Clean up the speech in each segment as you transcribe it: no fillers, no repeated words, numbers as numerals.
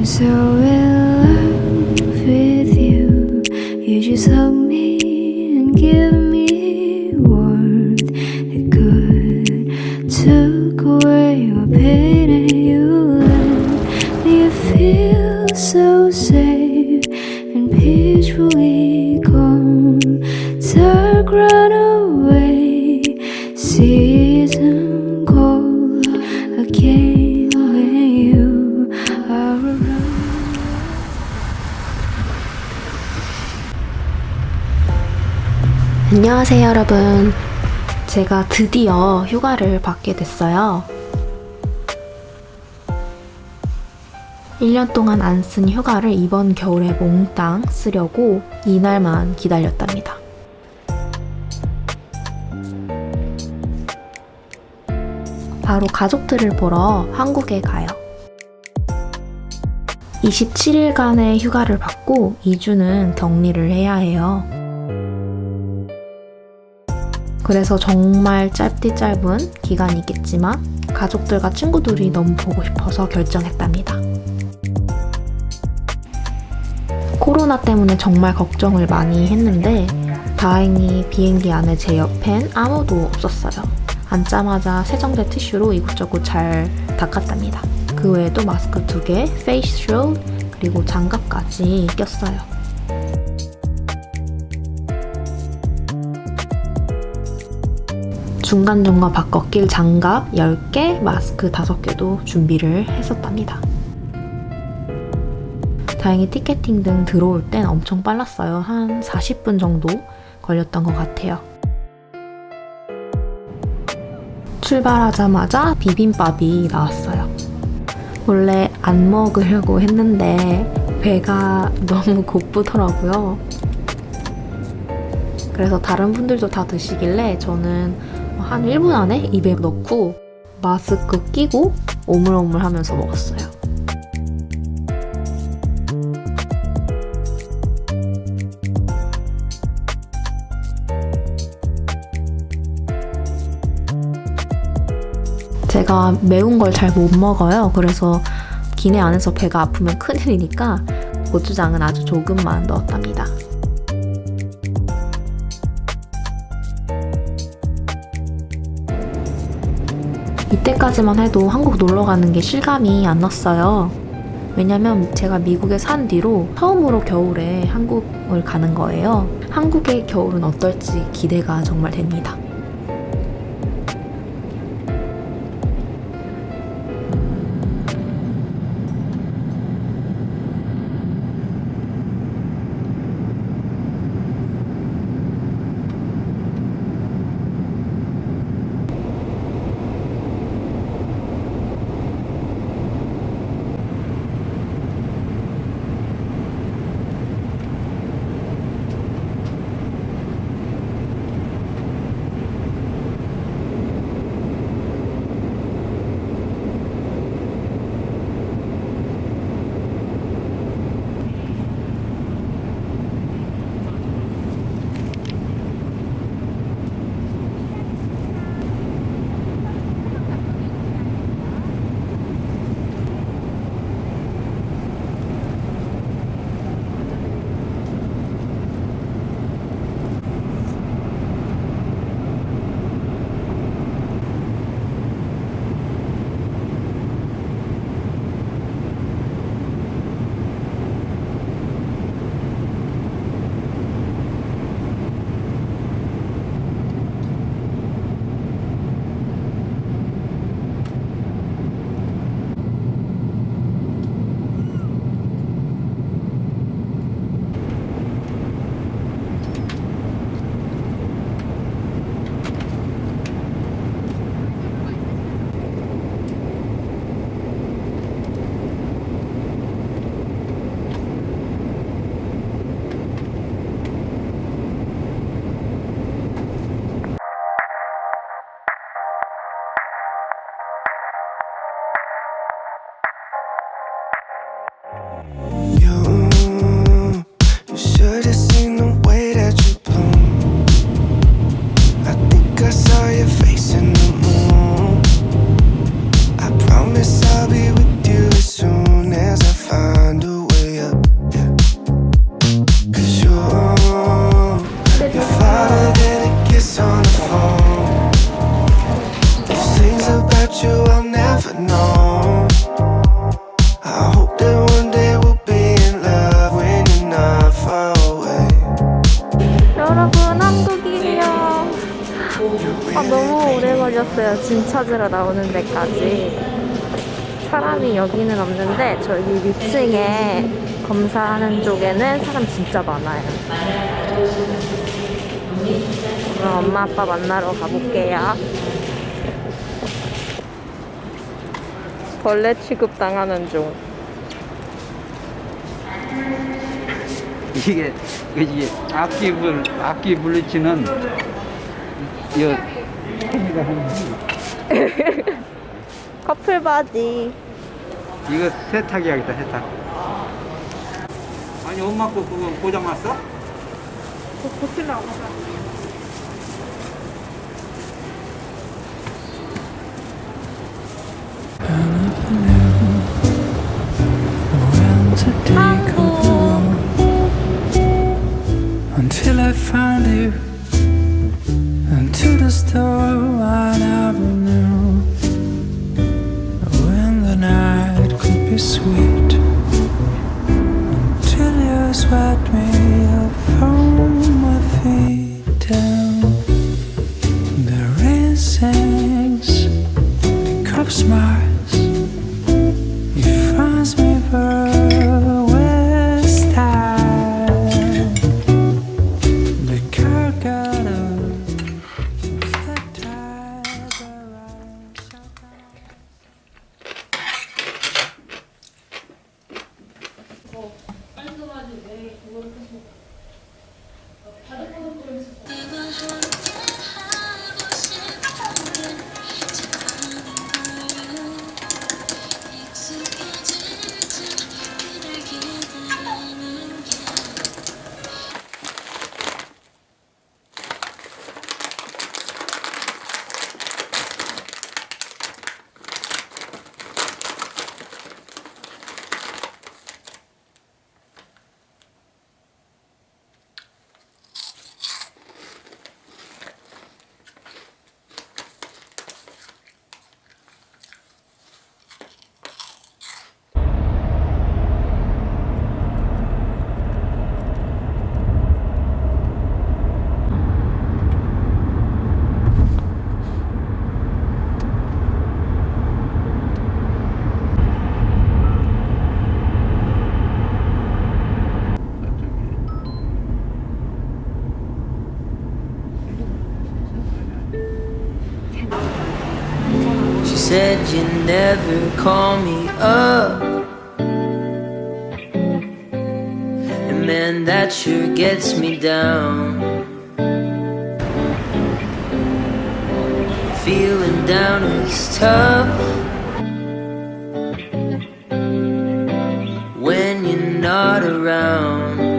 so in love with you. You just hug me and give me warmth. It could took away my pain, and you let me feel so safe and peacefully calm. Dark run away, season cold again when you are around. 안녕하세요 여러분. 제가 드디어 휴가를 받게 됐어요. 1년 동안 안 쓴 휴가를 이번 겨울에 몽땅 쓰려고 이날만 기다렸답니다. 바로 가족들을 보러 한국에 가요. 27일간의 휴가를 받고 2주는 격리를 해야 해요. 그래서 정말 짧디 짧은 기간이겠지만 가족들과 친구들이 너무 보고 싶어서 결정했답니다. 코로나 때문에 정말 걱정을 많이 했는데 다행히 비행기 안에 제 옆엔 아무도 없었어요. 앉자마자 세정제 티슈로 이곳저곳 잘 닦았답니다. 그 외에도 마스크 2개, 페이스 쉴드, 그리고 장갑까지 꼈어요. 중간중간 바꿔 낄 장갑 10개, 마스크 5개도 준비를 했었답니다. 다행히 티켓팅 등 들어올 땐 엄청 빨랐어요. 한 40분 정도 걸렸던 것 같아요. 출발하자마자 비빔밥이 나왔어요. 원래 안 먹으려고 했는데 배가 너무 고프더라고요. 그래서 다른 분들도 다 드시길래 저는 한 1분 안에 입에 넣고 마스크 끼고 오물오물 하면서 먹었어요. 제가 매운 걸 잘 못 먹어요. 그래서 기내 안에서 배가 아프면 큰일이니까 고추장은 아주 조금만 넣었답니다. 이때까지만 해도 한국 놀러 가는 게 실감이 안 났어요. 왜냐면 제가 미국에 산 뒤로 처음으로 겨울에 한국을 가는 거예요. 한국의 겨울은 어떨지 기대가 정말 됩니다. 왔어요. 짐 찾으러 나오는 데까지. 사람이 여기는 없는데 저기 위층에 검사하는 쪽에는 사람 진짜 많아요. 그럼 엄마 아빠 만나러 가볼게요. 벌레 취급 당하는 중. 이게 악기 물리치는 이 팬이가 하는 커플 바지. 이거 세탁이야겠다 세탁. 아니 엄마 거 그거 고장 났어? 고치려고 Until I found you, and to the store I never knew when the night could be sweet. Until you swept me up from my feet down. The rain sings, the cup smiles. He finds me where west time. The car got up, the tide arrives. She said you never call me up, and man, that sure gets me down. Feeling down is tough when you're not around.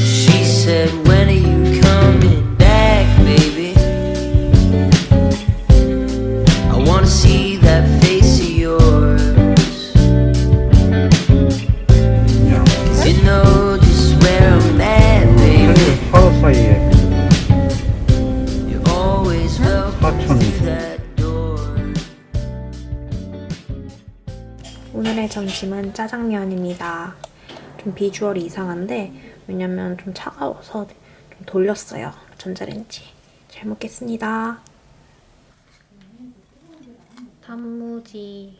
She said, when are you coming back, baby? I wanna see that face of yours. You know just where I'm at, baby. 서로 사이에 You're always welcome 사촌. through that door. 오늘의 점심은 짜장면입니다. 좀 비주얼이 이상한데 왜냐면 좀 차가워서 좀 돌렸어요. 전자레인지. 잘 먹겠습니다. 단무지.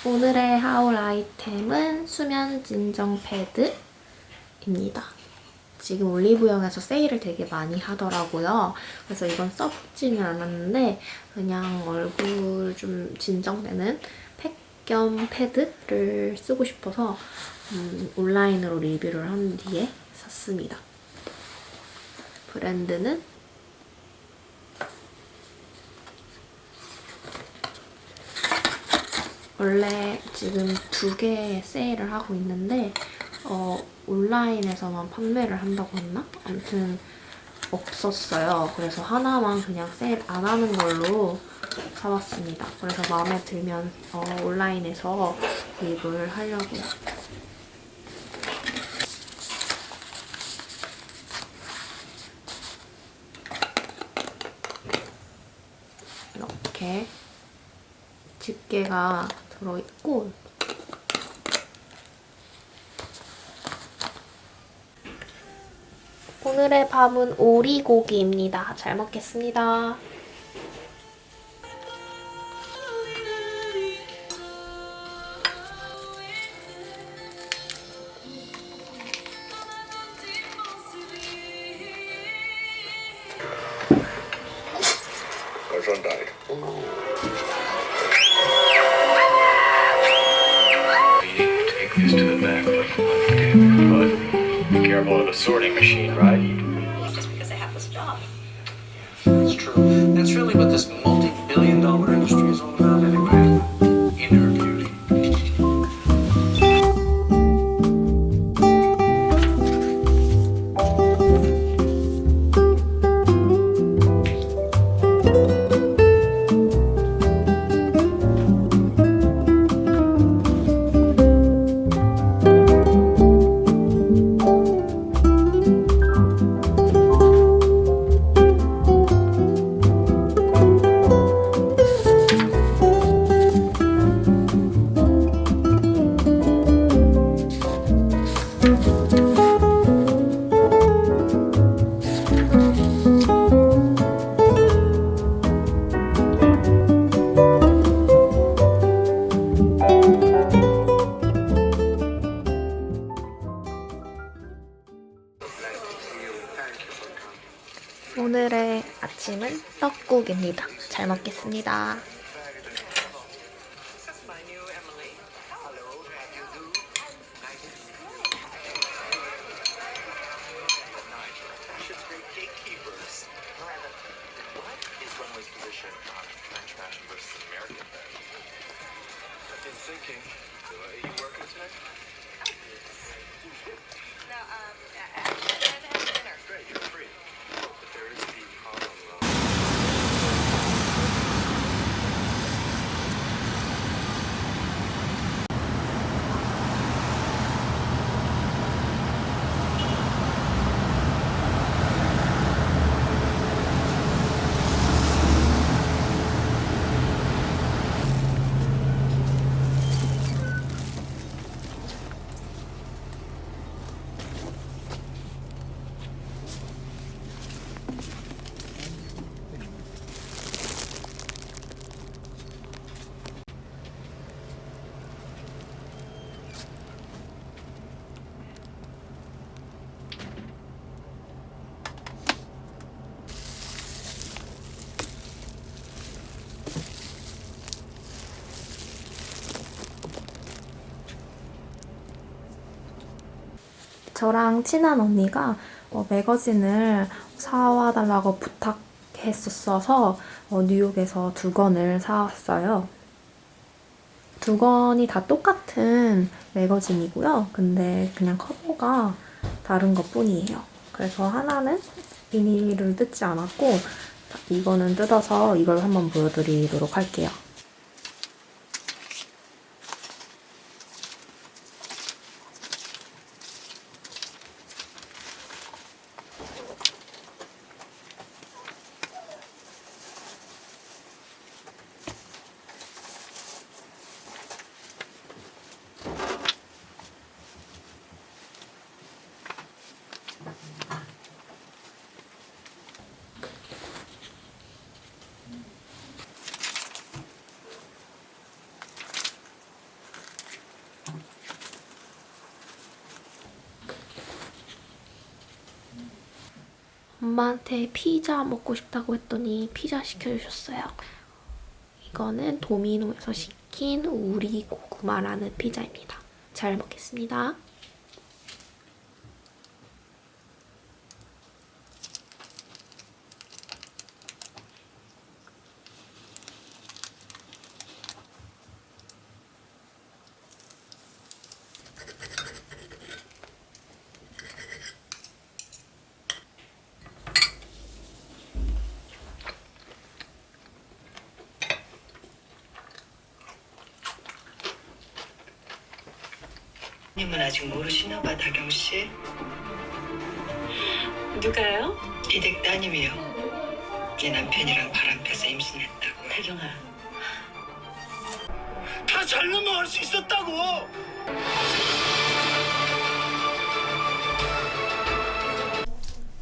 오늘의 하울 아이템은 수면 진정 패드입니다. 지금 올리브영에서 세일을 되게 많이 하더라고요. 그래서 이건 써보지는 않았는데 그냥 얼굴 좀 진정되는 팩 겸 패드를 쓰고 싶어서 온라인으로 리뷰를 한 뒤에 샀습니다. 브랜드는 원래 지금 2개 세일을 하고 있는데 온라인에서만 판매를 한다고 했나? 아무튼 없었어요. 그래서 하나만 그냥 세일 안 하는 걸로 사왔습니다. 그래서 마음에 들면 온라인에서 구입을 하려고요. 이렇게 집게가 들어있고 오늘의 밥은 오리고기입니다. 잘 먹겠습니다. Gesundheit. Take this to the back, but be careful of the sorting machine, right? Just because I have this job. That's true. That's really what this multi-billion-dollar industry is all about anyway. Inner beauty. 오늘의 아침은 떡국입니다. 잘 먹겠습니다. 저랑 친한 언니가 매거진을 사와달라고 부탁했었어서 뉴욕에서 2권을 사왔어요. 2권이 다 똑같은 매거진이고요. 근데 그냥 커버가 다른 것 뿐이에요. 그래서 하나는 비닐을 뜯지 않았고 이거는 뜯어서 이걸 한번 보여드리도록 할게요. 엄마한테 피자 먹고 싶다고 했더니 피자 시켜주셨어요. 이거는 도미노에서 시킨 우리 고구마라는 피자입니다. 잘 먹겠습니다. 님은 아직 모르시나 봐, 다경 씨. 누가요? 이댁 따님이요. 네 남편이랑 바람 펴서 임신했다고. 다경아. 다 잘 넘어갈 수 있었다고.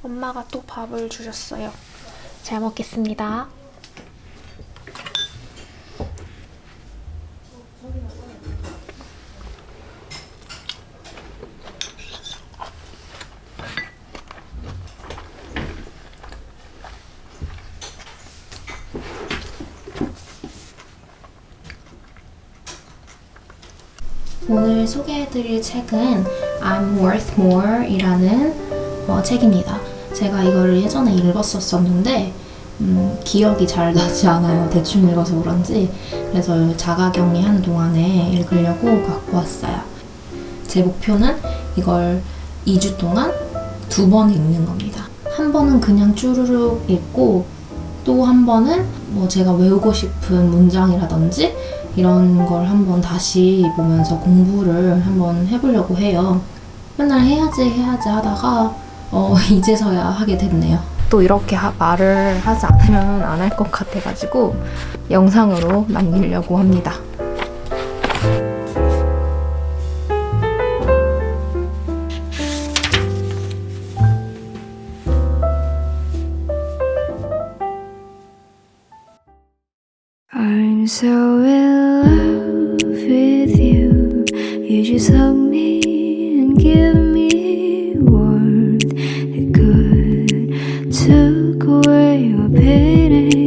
엄마가 또 밥을 주셨어요. 잘 먹겠습니다. 오늘 소개해드릴 책은 I'm Worth More 이라는 책입니다. 제가 이거를 예전에 읽었었는데 기억이 잘 나지 않아요. 대충 읽어서 그런지. 그래서 자가격리 하는 동안에 읽으려고 갖고 왔어요. 제 목표는 이걸 2주 동안 2번 읽는 겁니다. 한 번은 그냥 쭈루룩 읽고 또 한 번은 뭐 제가 외우고 싶은 문장이라든지 이런 걸 한번 다시 보면서 공부를 한번 해보려고 해요. 맨날 해야지 하다가 이제서야 하게 됐네요. 또 이렇게 말을 하지 않으면 안 할 것 같아가지고 영상으로 남기려고 합니다. I'm so in love with you. You just hug me and give me warmth. It could took away my pain.